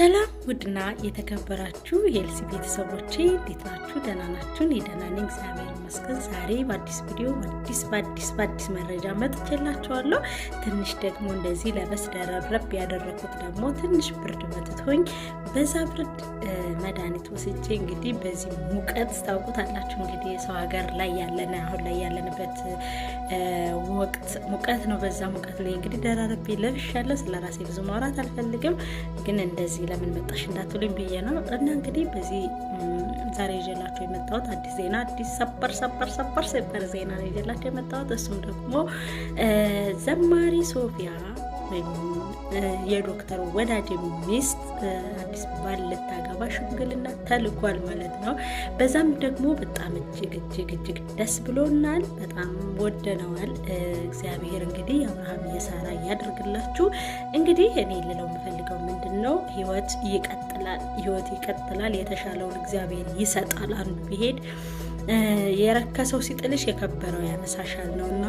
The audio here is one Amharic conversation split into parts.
ሰላም ውድና የተከበራችሁ የኤልሲ ቤተሰቦቼ እንዴት ናችሁ? ደህና ናችሁ? እኔ ደህና ነኝ፣ እግዚአብሔር ይመስገን። ዛሬ በአዲስ ቪዲዮ በአዲስ መረጃ መጥቼላችኋለሁ። ትንሽ ደግሞ እንደዚህ ለበስ ደረብረብ ያደረኩት ደግሞ ትንሽ ብርድ መትቶኝ በዛ ብርድ መድኃኒት ወስጄ እንግዲህ በዚህ ሙቀት ታውቁታላችሁ እንግዲህ የሰው ሀገር ላይ ያለነ አሁን ላይ ያለንበት ወቅት ሙቀት ነው። በዛ ሙቀት ላይ እንግዲህ ደራረቤ ለብሻለሁ። ስለራሴ ብዙ ማውራት አልፈልግም፣ ግን እንደዚህ ለምን መጣሽ እንዳትሉኝ ብዬ ነው። እና እንግዲህ በዚህ ዛሬ ይዤላችሁ የመጣሁት አዲስ ዜና አዲስ ሰበር ዜና ነው ይዤላችሁ የመጣሁት። እሱም ደግሞ ዘማሪ ሶፊያ የዶክተር ወዳጄ ሚስት አዲስ ባል ልታገባ ሽምግልና ተልኳል ማለት ነው። በዛም ደግሞ በጣም እጅግ ደስ ብሎናል፣ በጣም ወደነዋል። እግዚአብሔር እንግዲህ አብርሃም የሳራ ያድርግላችሁ። እንግዲህ እኔ ልለው የምፈልገው ምንድነው፣ ህይወት ይቀጥላል። የተሻለውን እግዚአብሔር ይሰጣል። አንዱ ቢሄድ የረከሰው ሲጥልሽ የከበረው ያነሳሻል ነውና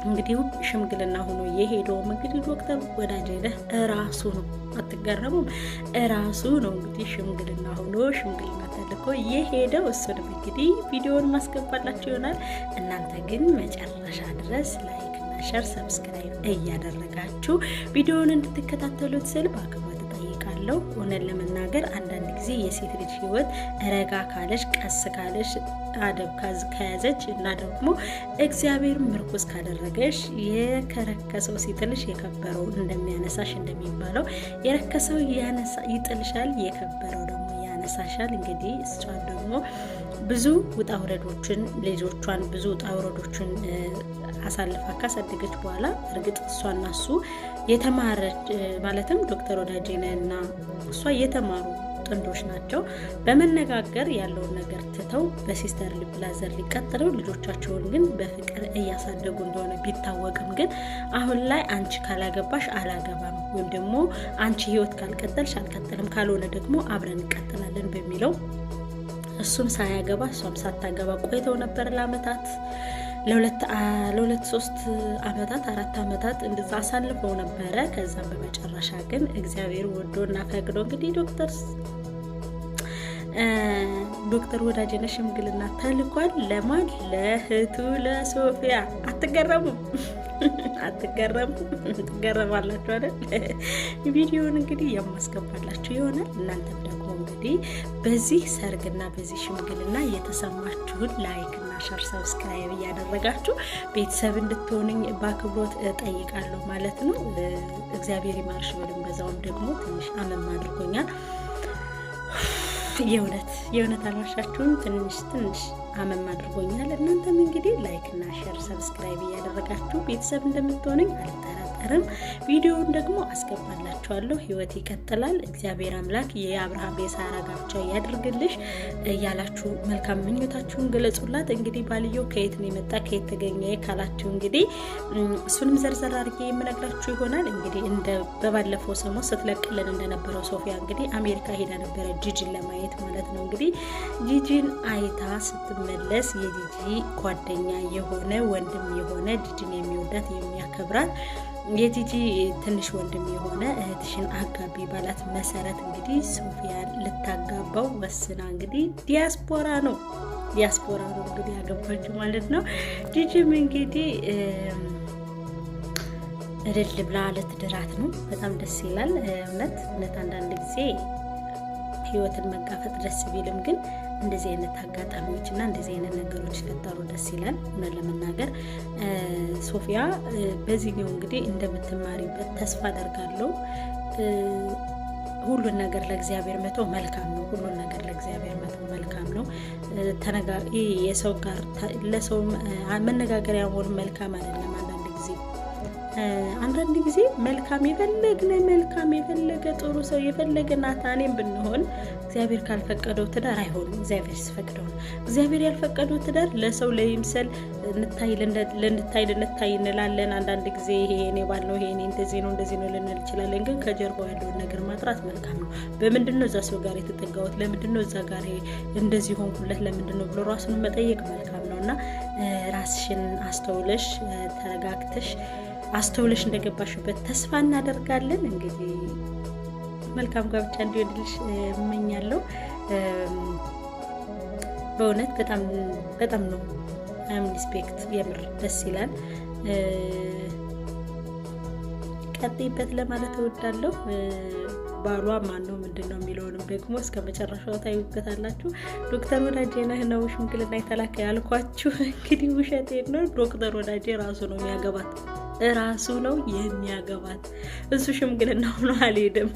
እንግዲህ ሽምግልና ሆኖ የሄደውም እንግዲህ ዶክተር ወዳጄ እራሱ ነው። አትገረሙም? እራሱ ነው እንግዲህ ሽምግልና ሆኖ ሽምግልና ተልኮ የሄደው። እሱንም እንግዲህ ቪዲዮውን ማስገባላችሁ ይሆናል። እናንተ ግን መጨረሻ ድረስ ላይክ እና ሼር ሰብስክራይብ እያደረጋችሁ ቪዲዮውን እንድትከታተሉት ስል በአክብሮት እጠይቃለሁ። እውነት ለመናገር አንዳንድ ጊዜ የሴት ልጅ ህይወት ረጋ ካለሽ ቀስ ካለሽ አደብ ከያዘች እና ደግሞ እግዚአብሔር ምርኩስ ካደረገሽ የከረከሰው ሲጥልሽ የከበረው እንደሚያነሳሽ እንደሚባለው የረከሰው ይጥልሻል፣ የከበረው ደግሞ ያነሳሻል። እንግዲህ እሷን ደግሞ ብዙ ውጣ ውረዶችን ልጆቿን ብዙ ውጣ ውረዶችን አሳልፋ ካሳደገች በኋላ እርግጥ እሷና እሱ የተማረች ማለትም ዶክተር ወዳጄና እሷ የተማሩ ጥንዶች ናቸው። በመነጋገር ያለውን ነገር ትተው በሲስተር ብላዘር ሊቀጥለው ልጆቻቸውን ግን በፍቅር እያሳደጉ እንደሆነ ቢታወቅም ግን አሁን ላይ አንቺ ካላገባሽ አላገባም ወይም ደግሞ አንቺ ህይወት ካልቀጠልሽ አልቀጥልም፣ ካልሆነ ደግሞ አብረን እንቀጥላለን በሚለው እሱም ሳያገባ እሷም ሳታገባ ቆይተው ነበር ለአመታት ለሁለት ሶስት አመታት 4 አመታት እንደዛ አሳልፈው ነበረ። ከዛም በመጨረሻ ግን እግዚአብሔር ወዶና ፈቅዶ እንግዲህ ዶክተር ወዳጄ ሽምግልና ተልኳል። ለማን? ለእህቱ ለሶፊያ። አትገረሙም? ትገረማላችሁ አይደል? ቪዲዮውን እንግዲህ የማስገባላችሁ ይሆናል። እናንተም ደግሞ እንግዲህ በዚህ ሰርግና በዚህ ሽምግልና የተሰማችሁን ላይክ እና ሼር ሰብስክራይብ እያደረጋችሁ ቤተሰብ እንድትሆኑኝ በአክብሮት ጠይቃለሁ ማለት ነው። እግዚአብሔር ይማርሽ በልም። በዛውም ደግሞ ትንሽ አመም አድርጎኛል። የእውነት አልዋሻችሁም። ትንሽ አመም አድርጎኛል። እናንተም እንግዲህ ላይክ እና ሼር ሰብስክራይብ እያደረጋችሁ ቤተሰብ እንደምትሆኑኝ አልጠራጠርም። ቪዲዮውን ደግሞ አስገባላችኋለሁ። ህይወት ይቀጥላል። እግዚአብሔር አምላክ የአብርሃም የሳራ ጋብቻ ያድርግልሽ እያላችሁ መልካም ምኞታችሁን ገለጹላት። እንግዲህ ባልየው ከየት ነው የመጣ ከየት ተገኘ ካላችሁ እንግዲህ እሱንም ዘርዘር አድርጌ የምነግራችሁ ይሆናል። እንግዲህ እንደ በባለፈው ሰሞን ስትለቅልን እንደነበረው ሶፊያ እንግዲህ አሜሪካ ሄዳ ነበረ ጂጂን ለማየት ማለት ነው። እንግዲህ ጂጂን አይታ ስትመለስ የጂጂ ጓደኛ የሆነ ወንድም የሆነ ጂጂን የሚወዳት የሚያከብራት የጂጂ ትንሽ ወንድም የሆነ እህትሽን አጋቢ ባላት መሰረት እንግዲህ ሶፊያ ልታጋባው ወስና እንግዲህ ዲያስፖራ ነው እንግዲህ ያገባችው ማለት ነው። ጂጂም እንግዲህ እልል ብላ ልትድራት ነው። በጣም ደስ ይላል። እውነት አንዳንድ ጊዜ ህይወትን መጋፈጥ ደስ ቢልም ግን እንደዚህ አይነት አጋጣሚዎች እና እንደዚህ አይነት ነገሮች ሲፈጠሩ ደስ ይላል። እውነት ለመናገር ሶፊያ በዚህኛው እንግዲህ እንደምትማሪበት ተስፋ አደርጋለሁ። ሁሉን ነገር ለእግዚአብሔር መተው መልካም ነው። የሰው ጋር ለሰው መነጋገሪያ መሆን መልካም አይደለም። አንዳንድ ጊዜ መልካም የፈለገ ጥሩ ሰው የፈለገ ናታኔም ብንሆን እግዚአብሔር ካልፈቀደው ትዳር አይሆንም። እግዚአብሔር ሲፈቅደው ነው። እግዚአብሔር ያልፈቀደው ትዳር ለሰው ለይምሰል ልንታይ እንላለን። አንዳንድ ጊዜ ይሄ እኔ ባል ነው፣ ይሄ እኔ እንደዚህ ነው ልንል እንችላለን። ግን ከጀርባው ያለውን ነገር ማጥራት መልካም ነው። በምንድነው እዛ ሰው ጋር የተጠጋሁት? ለምንድነው እዛ ጋር እንደዚህ ሆንኩለት? ለምንድነው ብሎ ራሱን መጠየቅ መልካም ነውና ራስሽን አስተውለሽ ተረጋግተሽ እንደገባሽበት ተስፋ እናደርጋለን። እንግዲህ መልካም ጋብቻ እንዲሆንልሽ እመኛለሁ። በእውነት በጣም ነው ሪስፔክት፣ የምር ደስ ይላል። ቀጥይበት ለማለት እወዳለሁ። ባሏ ማን ነው ምንድን ነው የሚለውንም ደግሞ እስከ መጨረሻው ታዩበታላችሁ። ዶክተር ወዳጄነህ ነው ሽምግልና የተላከ ያልኳችሁ እንግዲህ ውሸቴን ነው። ዶክተር ወዳጄ ራሱ ነው የሚያገባት፣ ራሱ ነው የሚያገባት። እሱ ሽምግልና ሆኖ አልሄድም።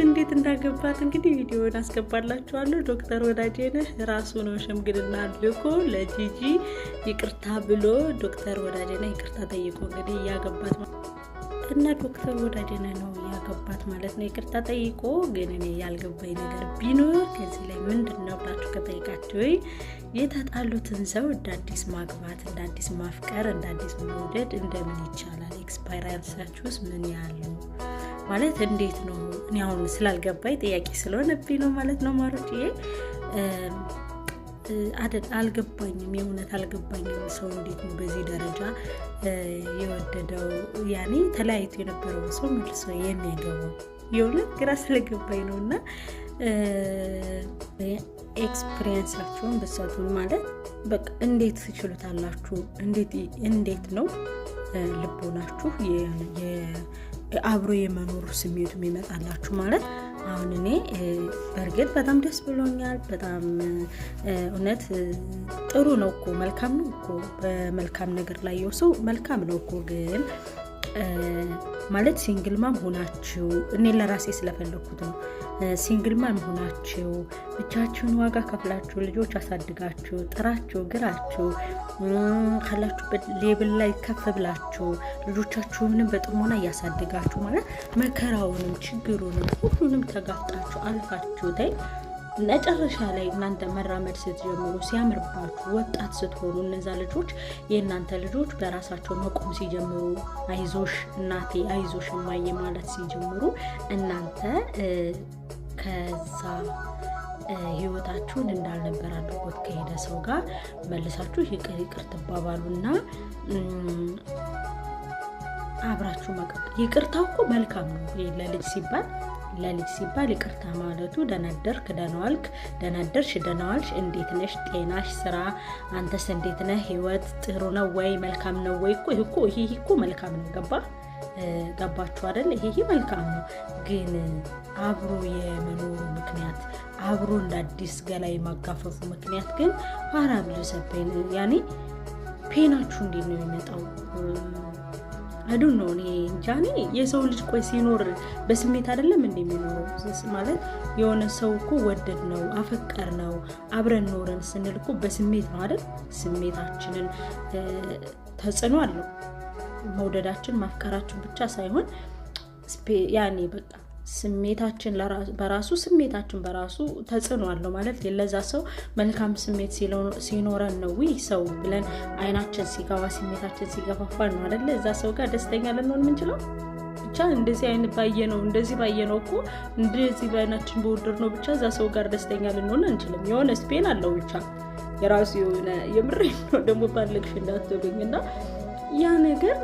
እንዴት እንዳገባት እንግዲህ ቪዲዮውን አስገባላችኋለሁ። ዶክተር ወዳጄነህ ራሱ ነው ሽምግልና ልኮ ለጂጂ ይቅርታ ብሎ ዶክተር ወዳጄነህ ይቅርታ ጠይቆ እንግዲህ እያገባት እና ዶክተር ወዳጄነህ ነው ያገባት ማለት ነው። ይቅርታ ጠይቆ ግን እኔ ያልገባኝ ነገር ቢኖር ከዚህ ላይ ምንድን ነው ብላችሁ ከጠይቃችሁ የተጣሉትን ሰው እንደ አዲስ ማግባት፣ እንደ አዲስ ማፍቀር፣ እንደ አዲስ መውደድ እንደምን ይቻላል? ኤክስፓይራንሳችሁስ ምን ያለው ማለት እንዴት ነው? እኔ አሁን ስላልገባኝ ጥያቄ ስለሆነብኝ ነው ማለት ነው። ማሮችዬ አልገባኝም፣ የእውነት አልገባኝም። ሰው እንዴት ነው በዚህ ደረጃ የወደደው? ያኔ ተለያይቶ የነበረው ሰው መልሶ የሚያገባው? የእውነት ግራ ስለገባኝ ነው። እና ኤክስፒሪየንሳችሁን ብትሰጡን ማለት በቃ እንዴት ትችሉታላችሁ? እንዴት ነው ልቦናችሁ አብሮ የመኖር ስሜቱ የሚመጣላችሁ ማለት? አሁን እኔ በእርግጥ በጣም ደስ ብሎኛል። በጣም እውነት ጥሩ ነው እኮ፣ መልካም ነው እኮ። በመልካም ነገር ላይ ሰው መልካም ነው እኮ። ግን ማለት ሲንግል ማም ሆናችሁ፣ እኔ ለራሴ ስለፈለኩት ነው። ሲንግል ማም ሆናችሁ ብቻችሁን ዋጋ ከፍላችሁ ልጆች አሳድጋችሁ ጥራችሁ ግራችሁ ካላችሁበት ሌብል ላይ ከፍ ብላችሁ ልጆቻችሁንም በጥሞና እያሳድጋችሁ ማለት መከራውንም ችግሩንም ሁሉንም ተጋፍጣችሁ አልፋችሁ መጨረሻ ላይ እናንተ መራመድ ስትጀምሩ ሲያምርባችሁ ወጣት ስትሆኑ እነዛ ልጆች የእናንተ ልጆች በራሳቸው መቆም ሲጀምሩ አይዞሽ እናቴ አይዞሽ እማዬ ማለት ሲጀምሩ እናንተ ከዛ ህይወታችሁን እንዳልነበር አድርጎት ከሄደ ሰው ጋር መልሳችሁ ይቅር ትባባሉና አብራችሁ መቀጠል። ይቅርታው እኮ መልካም ነው። ለልጅ ሲባል ይቅርታ ማለቱ ደናደርክ ደናዋልክ፣ ደናደርሽ ደናዋልሽ፣ እንዴት ነሽ፣ ጤናሽ፣ ስራ፣ አንተስ እንዴት ነህ፣ ህይወት ጥሩ ነው ወይ መልካም ነው ወይ ይሄ እኮ መልካም ነው። ገባችሁ አይደል? ይሄ መልካም ነው። ግን አብሮ የመኖሩ ምክንያት አብሮ እንደ አዲስ ገላ የማጋፈፉ ምክንያት ግን ሀራብ ልሰበኝ ያኔ ፔናችሁ እንዴት ነው የሚመጣው? አይዶን ነው እኔ እንጃ። የሰው ልጅ ቆይ ሲኖር በስሜት አይደለም እንደሚኖረው ማለት የሆነ ሰው እኮ ወደድ ነው አፈቀር ነው አብረን ኖረን ስንል እኮ በስሜት ነው አይደል? ስሜታችንን ተጽዕኖ አለው። መውደዳችን ማፍቀራችን ብቻ ሳይሆን ያኔ በቃ ስሜታችን በራሱ ተጽዕኖ አለው ማለት ለዛ ሰው መልካም ስሜት ሲኖረን ነው ሰው ብለን አይናችን ሲገባ ስሜታችን ሲገፋፋ ነው አይደል እዛ ሰው ጋር ደስተኛ ልንሆን የምንችለው። ብቻ እንደዚህ አይነት ባየነው እኮ እንደዚህ ባይናችን በወደድ ነው ብቻ እዛ ሰው ጋር ደስተኛ ልንሆን አንችልም። የሆነ ስፔን አለው ብቻ የራሱ የሆነ የምሬን ነው ደግሞ ባለግሽ እንዳትሉኝና ያ ነገር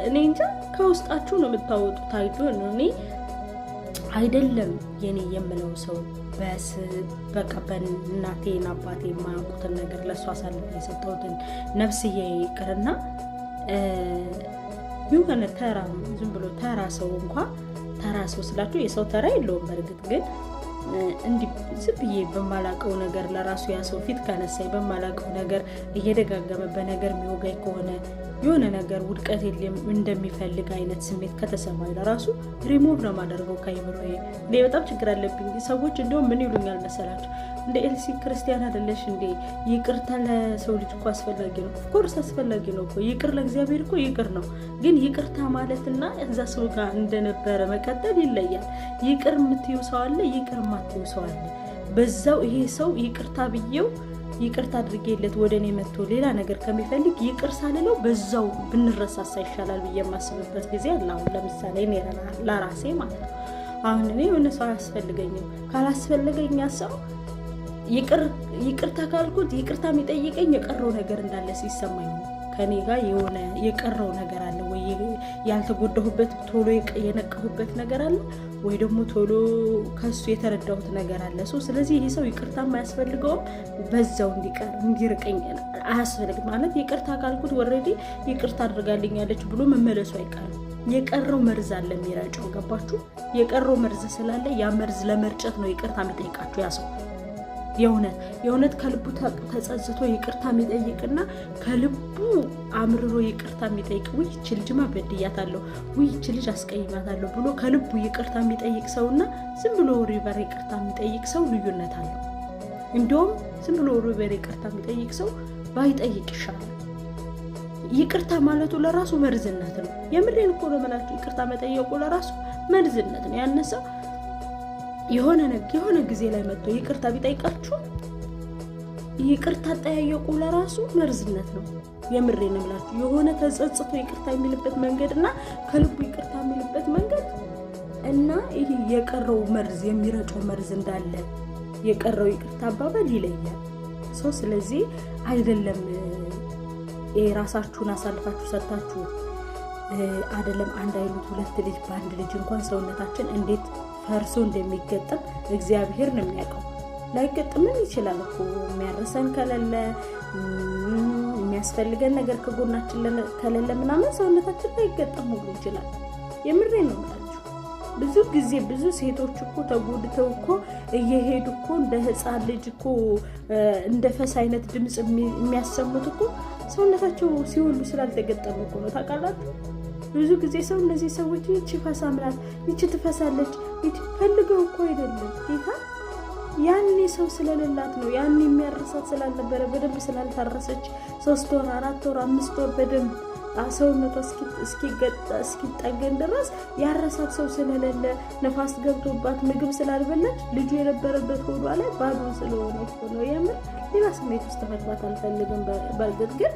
እኔ እንጃ ከውስጣችሁ ነው የምታወጡት። አይደል ነው እኔ አይደለም የኔ የምለው ሰው በቃ በእናቴና አባቴ የማያውቁትን ነገር ለእሱ አሳልፈ የሰጠሁትን ነፍስዬ ይቅርና የሆነ ተራ ዝም ብሎ ተራ ሰው እንኳን ተራ ሰው ስላችሁ የሰው ተራ የለውም። በእርግጥ ግን እንዲህ ዝም ብዬ በማላቀው ነገር ለራሱ ያ ሰው ፊት ከነሳኝ በማላቀው ነገር እየደጋገመ በነገር የሚወጋኝ ከሆነ የሆነ ነገር ውድቀት እንደሚፈልግ አይነት ስሜት ከተሰማኝ ለራሱ ሪሞቭ ነው ማደርገው ከአይምሮዬ። እኔ በጣም ችግር አለብኝ። ሰዎች እንደውም ምን ይሉኛል መሰላችሁ? እንደ ኤልሲ ክርስቲያን አይደለሽ እንዴ? ይቅርታ ለሰው ልጅ እኮ አስፈላጊ ነው። ኦፍኮርስ አስፈላጊ ነው እኮ ይቅር፣ ለእግዚአብሔር እኮ ይቅር ነው። ግን ይቅርታ ማለትና እዛ ሰው ጋር እንደነበረ መቀጠል ይለያል። ይቅር የምትዩ ሰው አለ፣ ይቅር የማትዩ ሰው አለ። በዛው ይሄ ሰው ይቅርታ ብዬው ይቅርታ አድርጌለት ወደ እኔ መጥቶ ሌላ ነገር ከሚፈልግ ይቅር ሳልለው በዛው ብንረሳሳ ይሻላል ብዬ የማስብበት ጊዜ አለ። አሁን ለምሳሌ እኔ ለራሴ ማለት ነው። አሁን እኔ የሆነ ሰው አያስፈልገኝም። ካላስፈልገኝ ሰው ይቅርታ ካልኩት ይቅርታ የሚጠይቀኝ የቀረው ነገር እንዳለ ሲሰማኝ ነው። ከኔ ጋር የሆነ የቀረው ነገር አለ ወይ ያልተጎዳሁበት ቶሎ የነቃሁበት ነገር አለ ወይ ደግሞ ቶሎ ከሱ የተረዳሁት ነገር አለ። ስለዚህ ይሄ ሰው ይቅርታ የማያስፈልገውም በዛው እንዲርቀኝ አያስፈልግም ማለት ይቅርታ ካልኩት ኦልሬዲ ይቅርታ አድርጋልኛለች ብሎ መመለሱ አይቀርም። የቀረው መርዝ አለ የሚረጨው። ገባችሁ? የቀረው መርዝ ስላለ ያ መርዝ ለመርጨት ነው ይቅርታ የሚጠይቃችሁ ያ ሰው። የእውነት ከልቡ ተጸጽቶ ይቅርታ የሚጠይቅና ከልቡ አምርሮ ይቅርታ የሚጠይቅ ውይ ይህች ልጅማ በድያታለሁ፣ ውይ ይህች ልጅ አስቀይማታለሁ ብሎ ከልቡ ይቅርታ የሚጠይቅ ሰውና ዝም ብሎ ሪቨር ይቅርታ የሚጠይቅ ሰው ልዩነት አለው። እንዲሁም ዝም ብሎ ሪቨር ይቅርታ የሚጠይቅ ሰው ባይጠይቅ ይሻላል። ይቅርታ ማለቱ ለራሱ መርዝነት ነው። የምሬን እኮ ነው የምላችሁ። ይቅርታ መጠየቁ ለራሱ መርዝነት ነው። ያነሰው የሆነ ጊዜ ላይ መጥቶ ይቅርታ ቢጠይቃችሁ ይቅርታ ጠያየቁ ለራሱ መርዝነት ነው። የምሬን እምላችሁ የሆነ ተጸጽቶ ይቅርታ የሚልበት መንገድና ከልቡ ይቅርታ የሚልበት መንገድ እና ይሄ የቀረው መርዝ የሚረጨው መርዝ እንዳለ የቀረው ይቅርታ አባባል ይለያል። ስለዚህ አይደለም የራሳችሁን አሳልፋችሁ ሰጣችሁ አይደለም አንድ አይነት ሁለት ልጅ በአንድ ልጅ እንኳን ሰውነታችን እንዴት ፈርሶ እንደሚገጠም እግዚአብሔር ነው የሚያውቀው። ላይገጥምም ይችላል እኮ የሚያርሰን ከሌለ የሚያስፈልገን ነገር ከጎናችን ከሌለ ምናምን ሰውነታችን ላይገጠም ሁሉ ይችላል። የምሬን ነው የምላችሁ። ብዙ ጊዜ ብዙ ሴቶች እኮ ተጎድተው እኮ እየሄዱ እኮ እንደ ህፃን ልጅ እኮ እንደ ፈስ አይነት ድምፅ የሚያሰሙት እኮ ሰውነታቸው ሲወሉ ስላልተገጠመ እኮ ነው። ታውቃላችሁ? ብዙ ጊዜ ሰው እነዚህ ሰዎች ይቺ ፈሳ ምላት ይቺ ትፈሳለች ይቺ ፈልገው እኮ አይደለም ጌታ ያኔ ሰው ስለሌላት ነው። ያኔ የሚያርሳት ስላልነበረ በደንብ ስላልታረሰች 3 ወር 4 ወር 5 ወር በደንብ ሰውነቷ እስኪጠገን ድረስ ያረሳት ሰው ስለሌለ ነፋስ ገብቶባት ምግብ ስላልበላች ልጁ የነበረበት ሆዷ ላይ ባዶ ስለሆነ እኮ ነው። የምር ሌላ ስሜት ውስጥ መግባት አልፈልግም። በእርግጥ ግን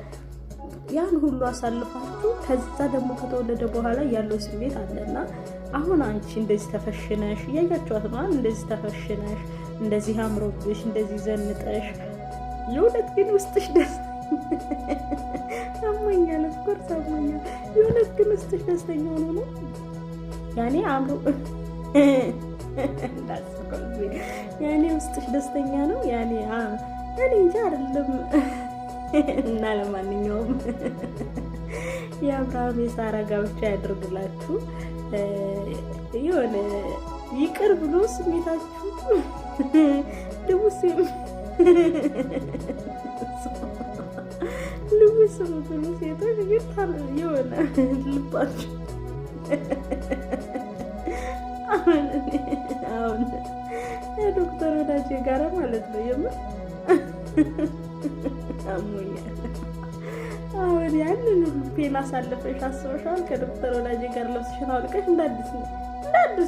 ያን ሁሉ አሳልፋችሁ ከዛ ደግሞ ከተወለደ በኋላ ያለው ስሜት አለና አሁን አንቺ እንደዚህ ተፈሽነሽ እያያችኋት ነው። እንደዚህ ተፈሽነሽ እንደዚህ አምሮብሽ እንደዚህ ዘንጠሽ የእውነት ግን ውስጥሽ ደስ አሞኛል ኮርስ አሞኛል። የእውነት ግን ውስጥሽ ደስተኛ ሆኖ ነው ያኔ አምሮ ያኔ ውስጥሽ ደስተኛ ነው ያኔ እኔ እንጃ አይደለም። እና ለማንኛውም የአብርሃም የሳራ ጋብቻ ያድርግላችሁ። የሆነ ይቅር ብሎ ስሜታችሁ ልቡስም ብሎ ሴቶች ግን የሆነ ልባችሁ አሁን ዶክተር ወዳጄ ጋራ ማለት ነው የምር አሞኛል። አሁን ያንን ፔን አሳልፈሽ አስበሻል። ከዶክተር ወዳጄ ጋር ለብስሽን አውልቀሽ እንዳዲስ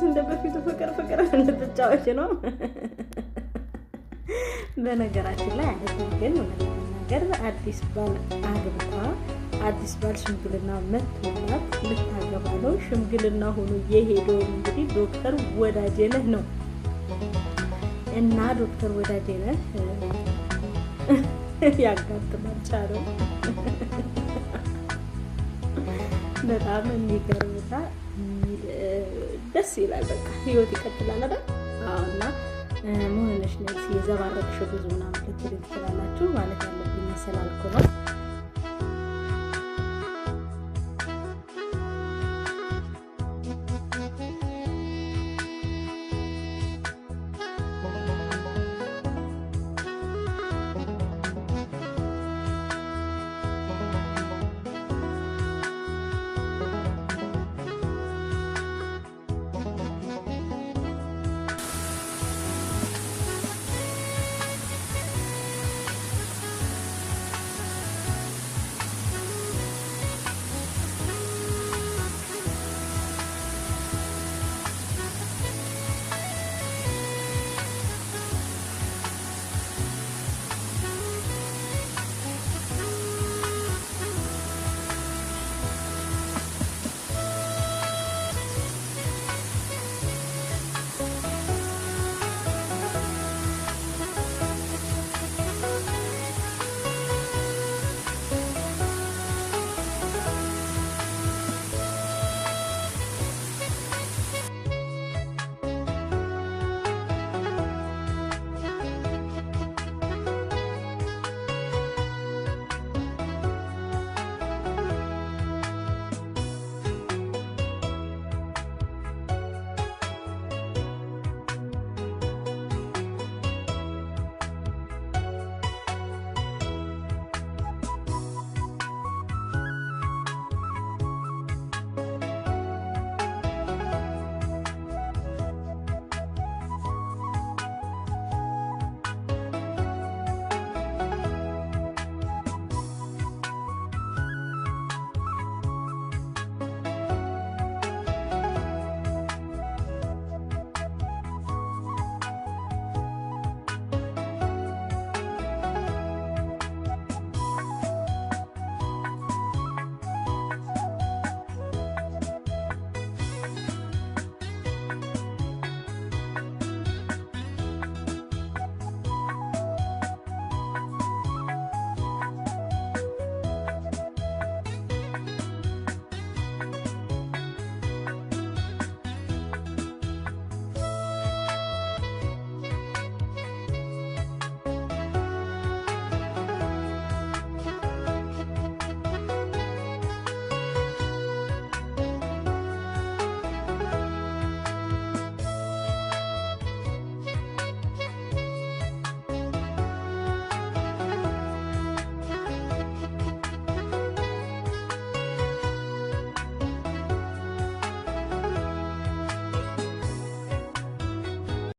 እንደ በፊቱ ፍቅር እንድትጫወች ነው። በነገራችን ላይ አይደለም ግን ነገር አዲስ ባል አግብታ አዲስ ባል ሽምግልና መጥቶላት ልታገባ ነው። ሽምግልና ሆኖ የሄደው እንግዲህ ዶክተር ወዳጄነህ ነው እና ዶክተር ወዳጄነህ ያጋጥማል ቻለው በጣም የሚገርምና ደስ ይላል። በቃ ህይወት ይቀጥላል አይደል? እና መሆንሽ ነው የዘባረቅሽ ብዙ ምናምን ልትሉ ትችላላችሁ። ማለት ያለብኝ ስላልኩ ነው።